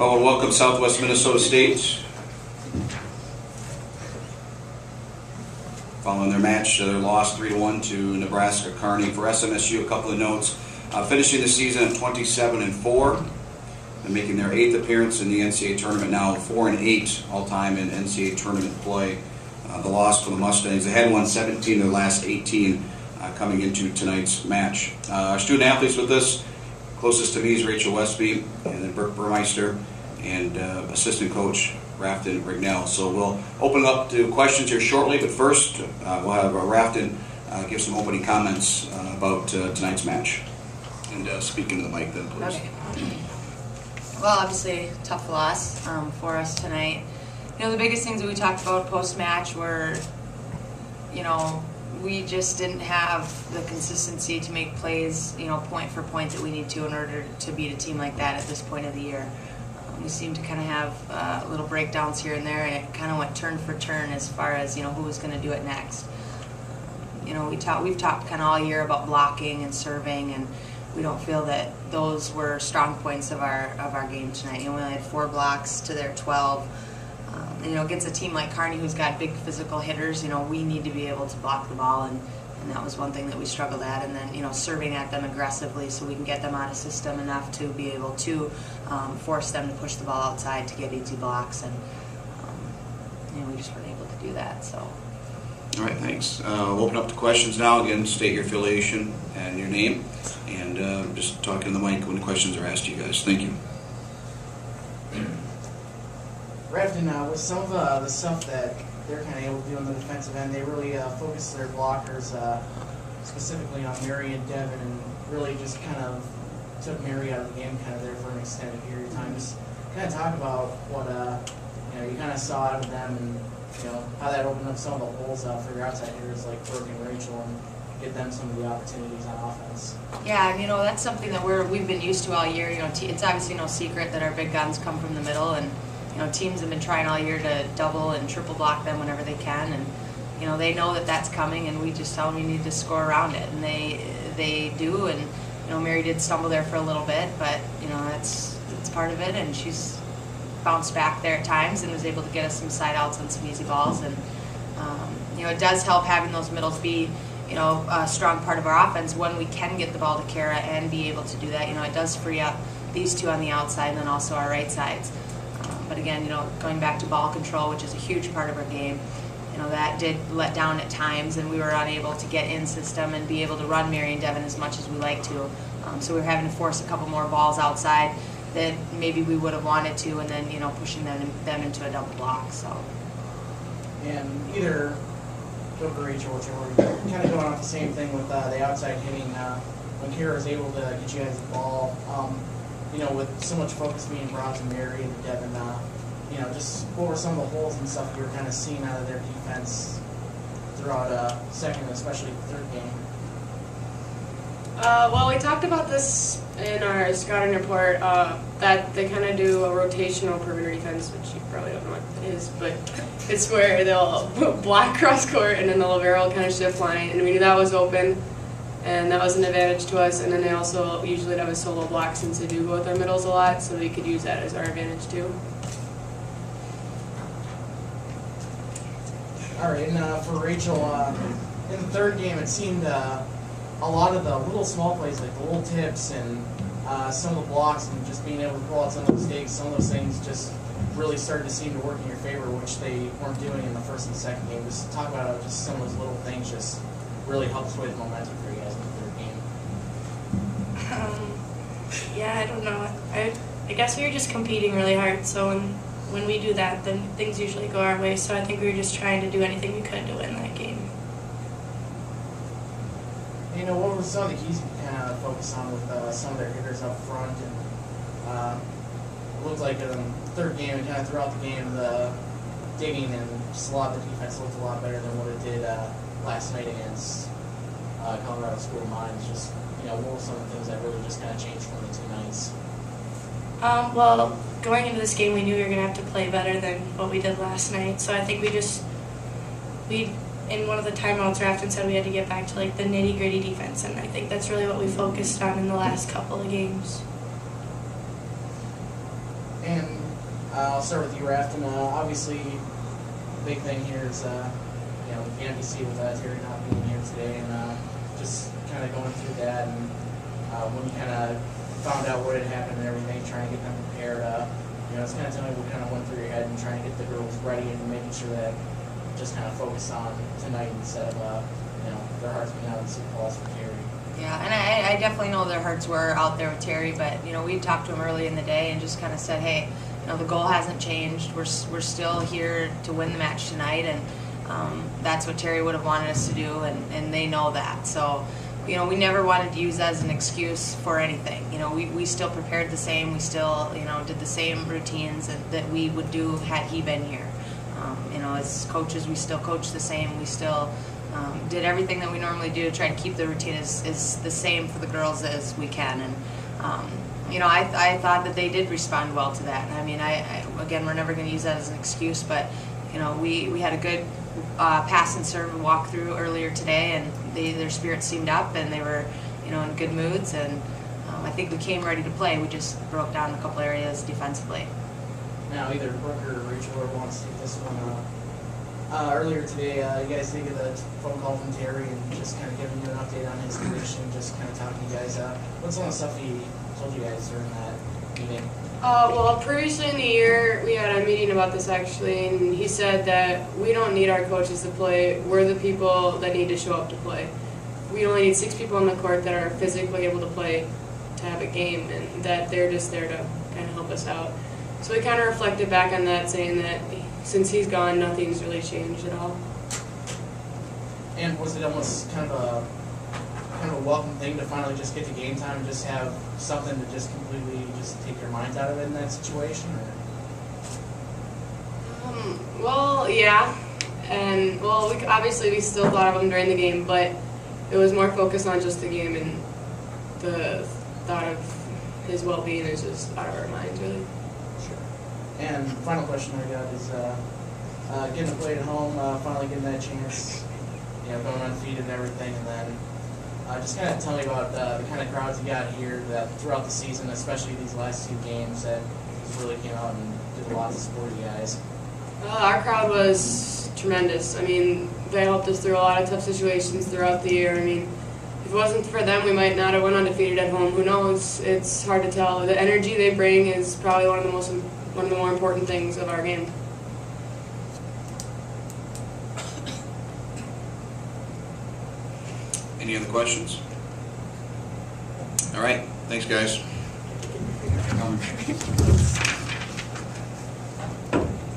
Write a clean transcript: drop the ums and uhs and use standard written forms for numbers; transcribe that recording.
Oh, and welcome Southwest Minnesota State. Following their match, their loss 3-1 to Nebraska-Kearney. For SMSU, a couple of notes. Finishing the season at 27-4 and making their 8th appearance in the NCAA tournament, now 4-8 all-time in NCAA tournament play. The loss for the Mustangs. They had won 17 of their last 18 coming into tonight's match. Our student athletes with us, closest to me is Rachel Westby, and then Brooke Burmeister, and assistant coach Rafton Rignell. So we'll open it up to questions here shortly, but first we'll have Rafton give some opening comments about tonight's match. And speak into the mic then, please. Okay. Well, obviously, tough loss for us tonight. You know, the biggest things that we talked about post-match were, you know, we just didn't have the consistency to make plays, you know, point for point that we need to in order to beat a team like that at this point of the year. We seemed to kind of have little breakdowns here and there, and it kind of went turn for turn as far as, you know, who was going to do it next. You know, we've talked kind of all year about blocking and serving, and we don't feel that those were strong points of our game tonight. You know, we only had 4 blocks to their 12. You know, against a team like Kearney who's got big physical hitters, you know, we need to be able to block the ball, and that was one thing that we struggled at. And then, you know, serving at them aggressively so we can get them out of system enough to be able to force them to push the ball outside to get easy blocks, and you know, we just weren't able to do that. So. All right, thanks. We'll open up to questions now. Again, state your affiliation and your name, and just talk in the mic when the questions are asked to you guys. Thank you. Rafton, with some of the stuff that they're kind of able to do on the defensive end, they really focus their blockers specifically on Mary and Devin, and really just kind of took Mary out of the game kind of there for an extended period of time. Just kind of talk about what you know, you kind of saw out of them, and you know, how that opened up some of the holes for your outside hitters like Brooke and Rachel, and get them some of the opportunities on offense. Yeah, and you know, that's something that we've been used to all year. You know, it's obviously no secret that our big guns come from the middle, and you know, teams have been trying all year to double and triple block them whenever they can, and you know, they know that that's coming, and we just tell them you need to score around it, and they do. And you know, Mary did stumble there for a little bit, but you know, it's part of it, and she's bounced back there at times and was able to get us some side outs on some easy balls. And you know, it does help having those middles be, you know, a strong part of our offense when we can get the ball to Kara and be able to do that. You know, it does free up these two on the outside and then also our right sides. But again, you know, going back to ball control, which is a huge part of our game, you know, that did let down at times, and we were unable to get in system and be able to run Mary and Devin as much as we like to. So we were having to force a couple more balls outside that maybe we would have wanted to, and then, you know, pushing them into a double block. So. And either Brooke or Rachel, whichever, kind of going off the same thing with the outside hitting. When Kara is able to get you guys the ball, you know, with so much focus being brought to Mary and Devin, you know, just what were some of the holes and stuff you were kind of seeing out of their defense throughout second, especially the third game? Well, we talked about this in our scouting report, that they kind of do a rotational perimeter defense, which you probably don't know what it is, but it's where they'll block cross court and then the libero will kind of shift line, and we knew that was open, and that was an advantage to us. And then they also usually have a solo block since they do go with their middles a lot, so we could use that as our advantage too. All right, and for Rachel, in the third game, it seemed a lot of the little small plays, like the little tips and some of the blocks, and just being able to pull out some of those mistakes, some of those things just really started to seem to work in your favor, which they weren't doing in the first and second game. Just talk about how just some of those little things just really helped sway the momentum for you guys in the third game. Yeah, I don't know. I guess we were just competing really hard, so when we do that, then things usually go our way. So I think we were just trying to do anything we could to win that game. You know, what were some of the keys you kind of focus on with some of their hitters up front? And it looked like in the third game and kind of throughout the game, the digging and just a lot of the defense looked a lot better than what it did last night against Colorado School of Mines. Just, you know, what were some of the things that really just kind of changed from the two nights? Well, going into this game, we knew we were going to have to play better than what we did last night. So I think we in one of the timeouts, Rafton said we had to get back to like the nitty-gritty defense, and I think that's really what we focused on in the last couple of games. And I'll start with you, Rafton. Obviously, the big thing here is, you know, the NBC with Terry not being here today, and just kind of going through that, and when you kind of found out what had happened and everything, trying to get them prepared. You know, it's kind of tell me what kind of went through your head and trying to get the girls ready and making sure that just kind of focus on tonight instead of, you know, their hearts being out in Sioux Falls for Terry. Yeah, and I definitely know their hearts were out there with Terry, but you know, we talked to him early in the day and just kind of said, hey, you know, the goal hasn't changed. We're still here to win the match tonight, and that's what Terry would have wanted us to do, and they know that. So, you know, we never wanted to use that as an excuse for anything. You know, we still prepared the same. We still, you know, did the same routines that we would do had he been here. You know, as coaches, we still coach the same. We still did everything that we normally do to try to keep the routine as the same for the girls as we can. And you know, I thought that they did respond well to that. And I mean, again, we're never going to use that as an excuse, but you know, we had a good pass and serve and walk through earlier today, and their spirits seemed up, and they were, you know, in good moods, and I think we came ready to play. We just broke down a couple areas defensively. Now, either Brooke or Rachel wants to take this one. Earlier today, you guys did get a phone call from Terry and just kind of giving you an update on his condition, just kind of talking to you guys. What's some of the stuff he told you guys during that meeting? Well, previously in the year, we had a meeting about this actually, and he said that we don't need our coaches to play. We're the people that need to show up to play. We only need 6 people on the court that are physically able to play to have a game, and that they're just there to kind of help us out. So we kind of reflected back on that, saying that since he's gone, nothing's really changed at all. And was it almost kind of a welcome thing to finally just get to game time and just have something to just completely just take your mind out of it in that situation? Or? Well, yeah, and well, obviously we still thought of him during the game, but it was more focused on just the game, and the thought of his well-being is just out of our minds, really. Sure. And final question I got is getting to play at home, finally getting that chance, you know, going undefeated and everything, and then just kind of tell me about the kind of crowds you got here that throughout the season, especially these last 2 games, that really came out and did a lot to support you guys. Our crowd was tremendous. I mean, they helped us through a lot of tough situations throughout the year. I mean, if it wasn't for them, we might not have went undefeated at home. Who knows? It's hard to tell. The energy they bring is probably one of the more important things of our game. Any other questions? All right. Thanks, guys.